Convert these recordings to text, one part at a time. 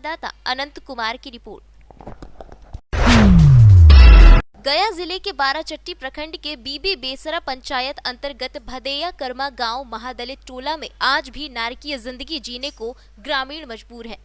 दाता अनंत कुमार की रिपोर्ट। गया जिले के बाराचट्टी प्रखंड के बीबी बेसरा पंचायत अंतर्गत भदैया कर्मा गांव महादलित टोला में आज भी नारकीय जिंदगी जीने को ग्रामीण मजबूर है।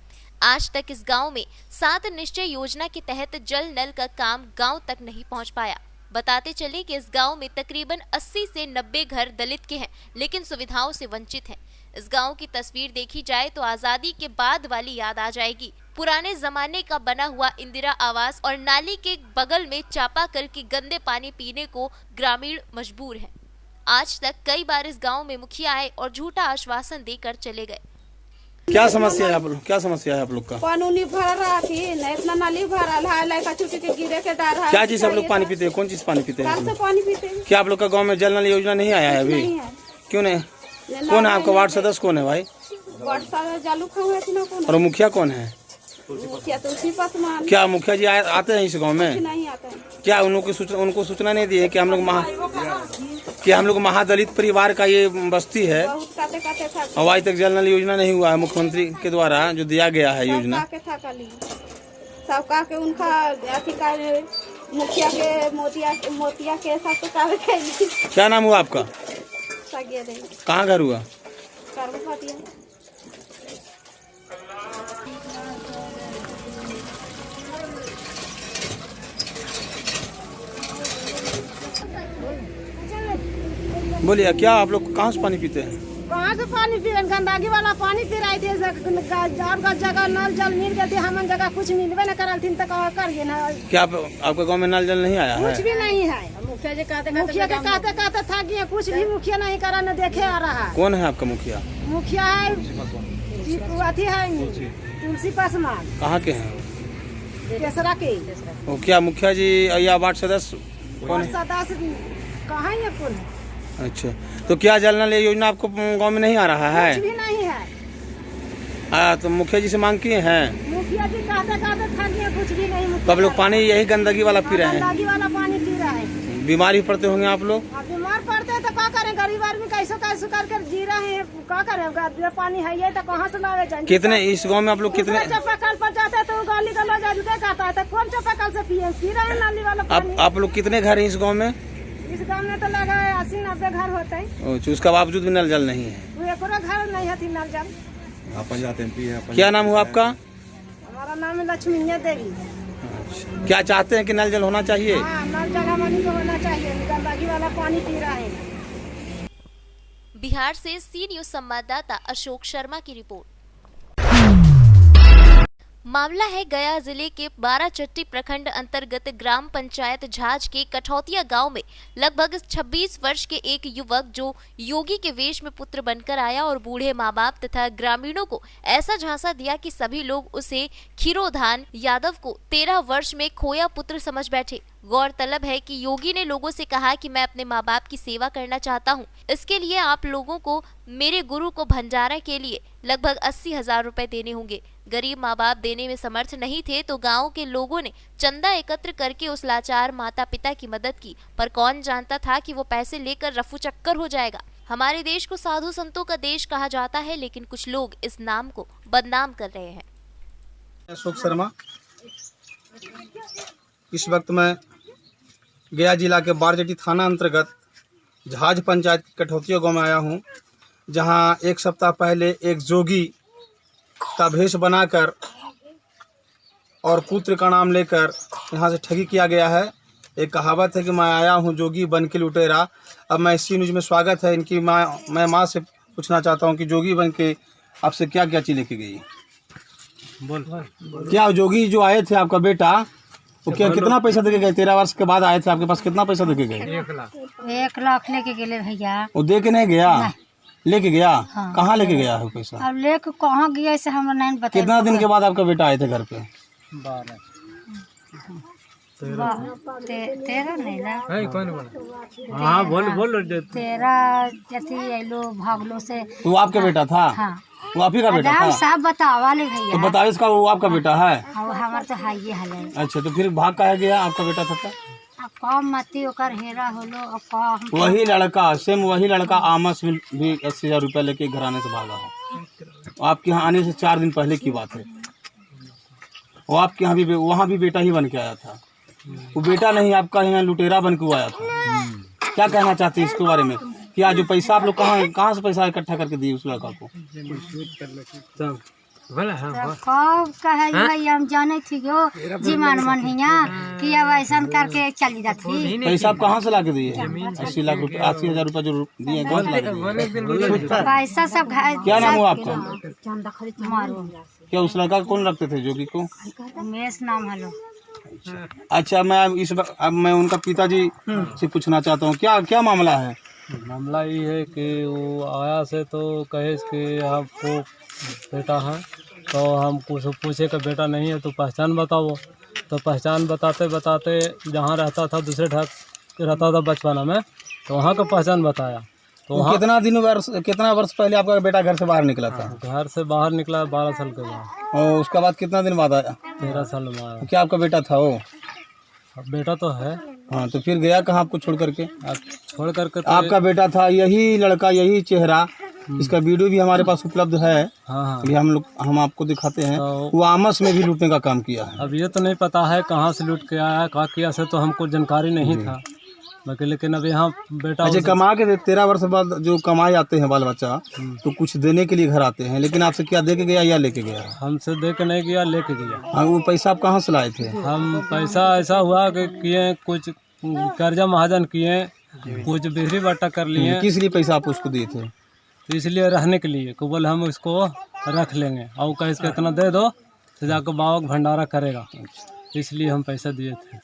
आज तक इस गांव में 7 निश्चय योजना के तहत जल नल का काम गांव तक नहीं पहुंच पाया। बताते चले कि इस गांव में तकरीबन 80 से 90 घर दलित के हैं, लेकिन सुविधाओं से वंचित हैं। इस गांव की तस्वीर देखी जाए तो आजादी के बाद वाली याद आ जाएगी। पुराने जमाने का बना हुआ इंदिरा आवास और नाली के बगल में चापाकल के गंदे पानी पीने को ग्रामीण मजबूर है। आज तक कई बार इस गांव में मुखिया आए और झूठा आश्वासन देकर चले गए। क्या समस्या है आप लोग? क्या समस्या है आप लोग का? पानी भर रहा थी, इतना नाली भरल है, लड़का छुट्टी के गिरे के डर है। क्या चीज आप लोग पानी पीते हैं? कौन चीज पानी पीते हैं? पानी पीते हैं। क्या आप लोग का गांव में जल नल योजना नहीं आया है अभी? नहीं है। क्यों नहीं? कौन है आपका वार्ड सदस्य? कौन है भाई? और मुखिया कौन है? मुखिया तुलसी पासवान। क्या मुखिया जी आते हैं इस गाँव में? नहीं आते हैं। क्या उनको सूचना नहीं दी है कि हम लोग महादलित परिवार का ये बस्ती है और आज तक जल नल योजना नहीं हुआ है मुख्यमंत्री के द्वारा जो दिया गया है योजना? सबका के उनका मुखिया के मोतिया के सब। क्या नाम हुआ आपका? कहाँ घर हुआ? बोलिए, क्या आप लोग कहाँ से पानी पीते हैं? कहाँ से पानी पी? गंदगी वाला पानी पी रहे थे। जगह नल जल मिल गए थे, हम जगह कुछ मिलवे न करल थी, करिए ना। क्या आपके गांव में नल जल नहीं आया है? कुछ भी नहीं है। मुखिया के कहते था कि कुछ भी मुखिया नहीं करा, न देखे आ रहा। कौन है आपका मुखिया? मुखिया है अथी है तुलसी पासवान। कहाँ के हैं? केसरा के। वो क्या मुखिया जी या वार्ड सदस्य कौन है? सदस्य कहाँ है कौन? अच्छा, तो क्या जल नल योजना आपको गांव में नहीं आ रहा है? कुछ भी नहीं है। तो मुखिया जी से मांग किए हैं? मुखिया जी कहते था कि कुछ भी नहीं। तो आप लोग पानी यही गंदगी वाला पी रहे हैं? गंदगी वाला पानी पी रहे हैं। बीमार भी पड़ते होंगे आप लोग? बीमार पड़ते हैं तो क्या करें? गरीब आदमी कैसे कर जी रहे हैं, क्या करें? पानी है ये तो कहाँ से लावे जाएंगे? कितने इस गाँव में आप लोग कितने? चापाकल पर जाते हैं तो गाली गलौज कहता है, तो कौन चापाकल से पी रहे हैं नाली वाला पानी? आप लोग कितने घर हैं इस गाँव में? इस गाँव में तो लगा 80-90 घर होते हैं। उसका बावजूद भी नल जल नहीं है? एक घर नहीं है नल जल। क्या नाम हुआ आपका? हमारा नाम है लक्ष्मीनिया देवी। क्या चाहते हैं कि नल जल होना चाहिए? हाँ, नल जल को होना चाहिए। गंदगी वाला पानी पी रहे हैं। बिहार से सी न्यूज संवाददाता अशोक शर्मा की रिपोर्ट। मामला है गया जिले के बाराचट्टी प्रखंड अंतर्गत ग्राम पंचायत झाज के कठौतिया गांव में लगभग 26 वर्ष के एक युवक जो योगी के वेश में पुत्र बनकर आया और बूढ़े माँ बाप तथा ग्रामीणों को ऐसा झांसा दिया कि सभी लोग उसे खीरोधान यादव को 13 वर्ष में खोया पुत्र समझ बैठे। गौरतलब है कि योगी ने लोगों से कहा कि मैं अपने माँ बाप की सेवा करना चाहता हूँ, इसके लिए आप लोगों को मेरे गुरु को भंडारा के लिए लगभग 80,000 रुपए देने होंगे। गरीब माँ बाप देने में समर्थ नहीं थे तो गांव के लोगों ने चंदा एकत्र करके उस लाचार माता पिता की मदद की, पर कौन जानता था कि वो पैसे लेकर रफू चक्कर हो जाएगा। हमारे देश को साधु संतों का देश कहा जाता है, लेकिन कुछ लोग इस नाम को बदनाम कर रहे हैं। अशोक शर्मा, इस वक्त मैं गया जिला के बाराचट्टी थाना अंतर्गत झाज पंचायत की कठौतिया गांव में आया हूं, जहां एक सप्ताह पहले एक जोगी का भेष बनाकर और पुत्र का नाम लेकर यहां से ठगी किया गया है। एक कहावत है कि मैं आया हूं जोगी बन के लुटेरा। अब मैं इसी न्यूज में स्वागत है इनकी मैं माँ से पूछना चाहता हूं कि जोगी बन के आपसे क्या क्या चीज लेके गई? क्या जोगी जो आए थे आपका बेटा, वो क्या कितना पैसा देके गए? 13 वर्ष के बाद आए थे, आपके पास कितना पैसा देके गए? 1 लाख लेके गए भैया। वो दे के नहीं गया? लेके गया? हाँ। कहाँ लेके गया है पैसा? अब लेके कहाँ गया इसे हमरा नहीं पता। कितना दिन के बाद आपका बेटा आए थे घर पे? 13 नहीं ला। हाँ बोल 13 लो भागलो से। वो आपका बेटा था? हाँ। वो आप ही का बेटा था? सब बतावा ले भैया। तो बताओ, इसका वो आपका बेटा है? हमारा तो है ये हाल है। अच्छा, तो फिर भाग कहाँ गया आपका बेटा था? कम मती ओकर हेरा होलो। वही लड़का, सेम वही लड़का आमस में भी 80,000 रुपया लेके घराने से भागा है। आपके यहाँ आने से 4 दिन पहले की बात है। वो आपके यहाँ भी वहाँ भी बेटा ही बन के आया था, वो बेटा नहीं आपका यहाँ लुटेरा बन के आया था। क्या कहना चाहते हैं इसके बारे में? क्या जो पैसा आप लोग कहाँ से पैसा इकट्ठा करके दिए उस लड़का को? कब कहे भाई हम जाने थी जो जी मन हिया कि अब ऐसा करके चली जाती। पैसा आप कहाँ से ला के दिए? 80 लाख रुपए, 80,000 रुपए जो दिए कौन ला के दिए? पैसा सब क्या नाम हुआ आपका? मारो क्या उस लड़का को कौन रखते थे जोगी को? उमेश नाम है। अच्छा, अब मैं उनका पिताजी से पूछना चाहता हूँ, क्या क्या मामला है? मामला ये है कि वो आया से तो कहे कि आपको बेटा है, तो हम कुछ पूछे कि बेटा नहीं है तो पहचान बताओ। तो पहचान बताते बताते जहाँ रहता था दूसरे ढाक रहता था बचपना में, तो वहाँ का पहचान बताया। तो वहाँ कितना वर्ष पहले आपका बेटा घर से बाहर निकला था? घर से बाहर निकला 12 साल के बाद। और उसके बाद कितना दिन बाद आया? 13 साल में आया। क्या आपका बेटा था वो? बेटा तो है। हाँ, तो फिर गया कहाँ आपको छोड़ करके? छोड़ करके तो आपका बेटा था, यही लड़का, यही चेहरा, इसका वीडियो भी हमारे पास उपलब्ध है। हाँ, अभी हम आपको दिखाते हैं। तो वो आमस में भी लूटने का काम किया है। अब ये तो नहीं पता है कहाँ से लूट के आया, कहाँ किया से तो हमको जानकारी नहीं था बाकी। लेकिन अब यहाँ बेटा अच्छा, कमा के 13 वर्ष बाद जो कमाए आते हैं बाल बच्चा, तो कुछ देने के लिए घर आते हैं, लेकिन आपसे क्या दे के गया या लेके गया? हमसे दे के नहीं गया, लेके गया। हाँ, वो पैसा आप कहाँ से लाए थे? हम पैसा ऐसा हुआ कि किए, कुछ कर्जा महाजन किए, कुछ बिहरी बट्टा कर लिए। किस लिए पैसा आप उसको दिए थे? तो इसलिए रहने के लिए को बोले हम इसको रख लेंगे, और कहे इसका इतना दे दो तो जाकर बाबा का भंडारा करेगा, इसलिए हम पैसा दिए थे।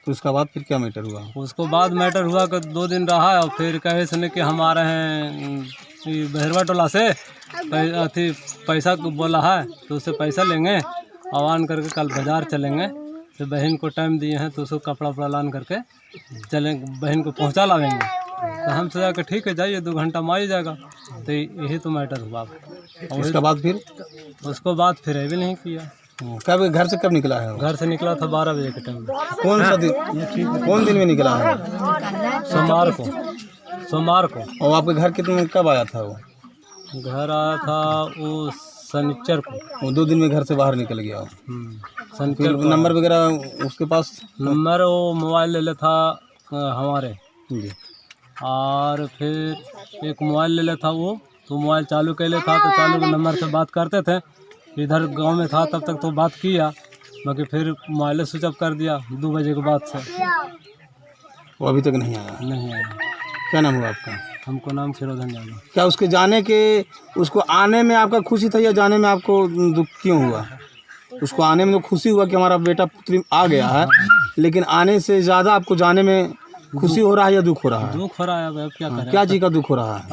तो उसका बाद फिर क्या मैटर हुआ? उसको बाद मैटर हुआ कि 2 दिन रहा और फिर कहे सुने कि हम आ रहे हैं बहरवा टोला से अथी पैसा को बोला है, तो उससे पैसा लेंगे और आन करके कल बाज़ार चलेंगे। तो बहन को टाइम दिए हैं तो उसको कपड़ा उपड़ा लान करके चलेंगे, बहन को पहुंचा लावेंगे। तो हम सोचा कि ठीक है जाइए, 2 घंटा में आ ही जाएगा। तो यही तो मैटर हुआ। और उसके बाद फिर भी नहीं किया। कब घर से कब निकला है? घर से निकला था 12 बजे के टाइम। कौन दिन में निकला है? सोमवार को। और आपके घर कितने कब आया था वो? घर आया था वो शनिचर को। वो 2 दिन में घर से बाहर निकल गया। शनिचर को। नंबर वगैरह उसके पास? नंबर वो मोबाइल ले लेता हमारे जी। और फिर एक मोबाइल ले लेता वो, तो मोबाइल चालू कर लेता, तो चालू के नंबर से बात करते थे। इधर गांव में था तब तक तो बात किया, बाकी फिर मोबाइल स्विच ऑफ कर दिया 2 बजे के बाद से। वो अभी तक नहीं आया? नहीं आया। क्या नाम हुआ आपका? हमको नाम शिरोधन जाना। क्या उसको आने में आपका खुशी था या जाने में आपको दुख क्यों हुआ? उसको आने में तो खुशी हुआ कि हमारा बेटा पुत्री आ गया है, लेकिन आने से ज़्यादा आपको जाने में खुशी हो रहा है या दुख हो रहा है? दुख हो रहा है। अब क्या करें? क्या चीज़ का दुख हो रहा है?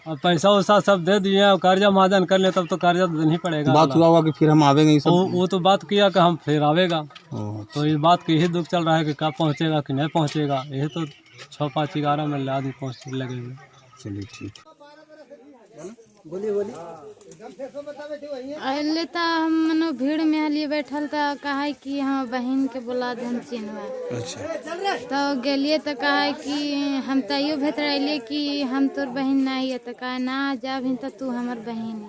अब पैसा वैसा सब दे दिए और कर्जा महाजन कर ले, तब तो कर्जा देना ही पड़ेगा। बात हुआ कि फिर हम आवेंगे ये सब? वो तो बात किया कि हम फिर आवेगा। अच्छा। तो ये बात की ही दुख चल रहा है कि कब पहुँचेगा कि नहीं पहुँचेगा। यही तो 6, 5, 11 में आदमी पहुँचने लगेंगे। चलिए ठीक। अहले तो हम मनो भीड़ में हलिए बैठल तो कहा कि हम बहन के बोला दे हम चिन्हवा। अच्छा। तो गेलिए तो कहा कि हम तैयो भेतरैलिए कि हम तोर बहन नहीं है। तो कहा ना जा भी तो तू हमार बहन है।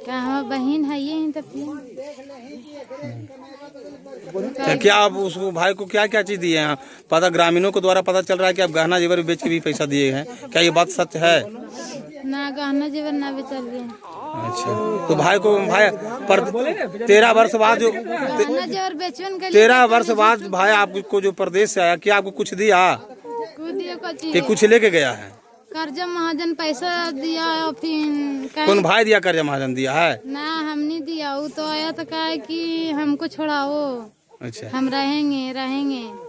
क्या हमार बहन है ये तो क्या आप उसको भाई को क्या क्या चीज़ दिए हैं? पता ग्रामीणों के द्वारा पता चल रहा है कि आप गहना जेवर बेच के भी पैसा दिए हैं, क्या ये बात सच है? ना गहना जेवर ना बेचल रहे। अच्छा, तो भाई पर 13 वर्ष बाद जो गहना जेवर बेचवन के 13 वर्ष बाद भाई आपको जो प्रदेश से आया, क्या आपको कुछ दिया कि कुछ लेके गया है? कर्जा महाजन पैसा दिया और फिर कौन भाई दिया? कर्जा महाजन दिया है? ना हम नहीं दिया। वो तो आया तो कहा कि हमको छोड़ाओ। अच्छा। हम रहेंगे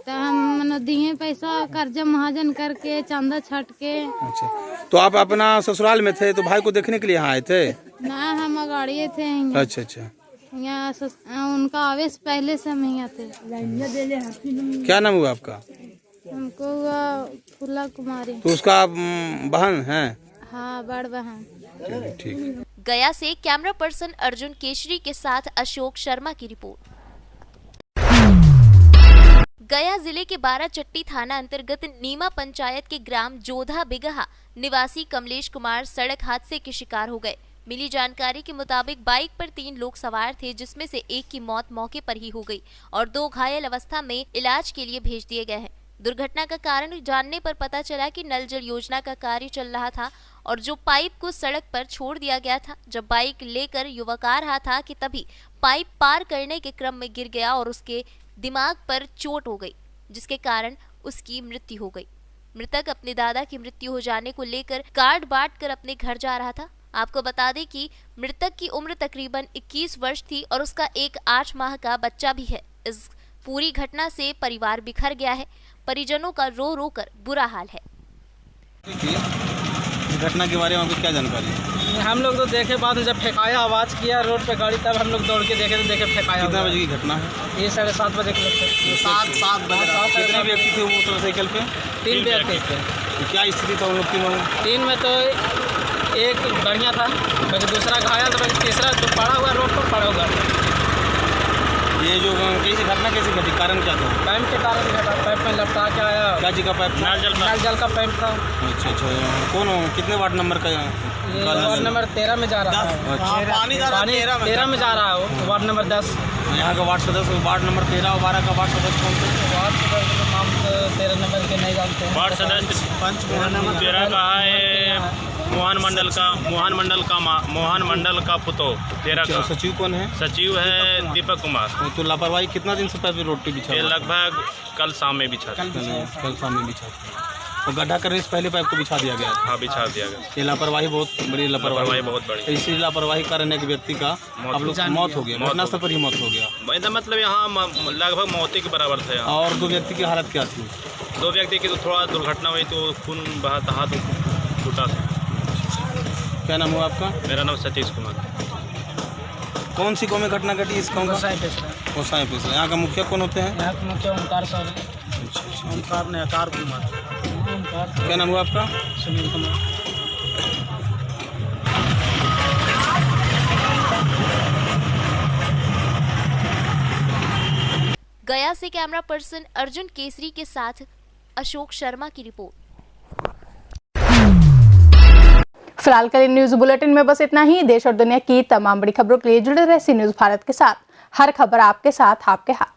तो हम दिए पैसा कर्जा महाजन करके चंदा छट के। अच्छा, तो आप अपना ससुराल में थे तो भाई को देखने के लिए यहाँ आए थे? ना हम अगाड़िए थे। अच्छा। यहाँ उनका आवेश पहले से हम यहाँ थे। क्या नाम हुआ आपका? हमको फूला कुमारी। तो उसका बहन है? हाँ, बड़ बहन। ठीक। गया से कैमरा पर्सन अर्जुन केशरी के साथ अशोक शर्मा की रिपोर्ट। गया जिले के बाराचट्टी थाना अंतर्गत नीमा पंचायत के ग्राम जोधा बिगहा निवासी कमलेश कुमार सड़क हादसे के शिकार हो गए। मिली जानकारी के मुताबिक बाइक पर 3 लोग सवार थे, जिसमें से एक की मौत मौके पर ही हो गई और 2 घायल अवस्था में इलाज के लिए भेज दिए गए हैं। दुर्घटना का कारण जानने पर पता चला कि नल जल योजना का कार्य चल रहा था और जो पाइप को सड़क पर छोड़ दिया गया था। जब बाइक लेकर युवक आ रहा था कि तभी पाइप पार करने के क्रम में गिर गया और उसके दिमाग पर चोट हो गई, जिसके कारण उसकी मृत्यु हो गई। मृतक अपने दादा की मृत्यु हो जाने को लेकर कार्ड बांट कर अपने घर जा रहा था। आपको बता दें कि मृतक की उम्र तकरीबन 21 वर्ष थी और उसका एक 8 माह का बच्चा भी है। इस पूरी घटना से परिवार बिखर गया है। परिजनों का रो रो कर बुरा हाल है। इस घटना के बारे में आपको क्या जानकारी है? हम लोग तो देखे बाद में जब फेंकाया, आवाज़ किया रोड पे गाड़ी, तब हम लोग दौड़ के देखे तो देखे फेंकाया। कितना बजे की घटना है? ये 7:30 बजे के लगभग। 7 बजे। कितने व्यक्ति थे वो मोटरसाइकिल पे? 3 व्यक्ति थे। तो क्या स्थिति था उन लोग तीनों में? 3 में तो एक बढ़िया था, बाकी दूसरा घायल था, बाकी तीसरा जो पड़ा हुआ रोड पर पड़ा हुआ। ये जो कैसी घटना कैसे घटी, कारण क्या था? पाइप के कारण घटा, पाइप में लपटा के आया। क्या जी का पाइप? नल जल का पाइप था। अच्छा। कौन कितने वार्ड नंबर का? ये वार्ड नंबर 13 में जा रहा है। पानी 13 में जा रहा है वो, वार्ड नंबर 10। यहाँ का वार्ड सदस्य, वार्ड नंबर 13 और 12 का वार्ड सदस्य कौन थे? वार्ड सदस्य का नाम तो 13 नंबर के नहीं जानते हैं। वार्ड सदस्य पंच मोहन 13 का है, मोहन मंडल का पुतो 13 का। सचिव कौन है? सचिव है दीपक कुमार। तो लापरवाही कितना दिन से पाइप रोड पे बिछा? ये लगभग कल शाम में बिछा था। कल शाम में बिछा था। और गड्ढा करने से पहले पाइप को बिछा दिया गया? हाँ, बिछा दिया गया। ये लापरवाही बहुत बड़ी लापरवाही बहुत बड़ी। इसी लापरवाही कारण एक व्यक्ति का आप लोग मौत हो गया, घटनास्थल पर ही मौत हो गया। मतलब यहाँ लगभग मौत के बराबर थे। और 2 व्यक्ति की हालत क्या थी? 2 व्यक्ति की तो थोड़ा दुर्घटना हुई तो खून बहा था, हाथ टूटा था। क्या नाम हुआ आपका? मेरा नाम सतीश कुमार। कौन सी गाँव में घटना घटी इस गाँव का? गोसाई पिछड़ा। यहाँ का मुखिया कौन होते हैं? यहाँ के मुखिया ओंकार सर। ओंकार ने आकार कुमार। क्या नाम हुआ आपका? सुनील कुमार। गया से कैमरा पर्सन अर्जुन केसरी के साथ अशोक शर्मा की रिपोर्ट। फिलहाल के लिए न्यूज बुलेटिन में बस इतना ही। देश और दुनिया की तमाम बड़ी खबरों के लिए जुड़े रहे सी न्यूज भारत के साथ। हर खबर आपके साथ, आपके हाथ।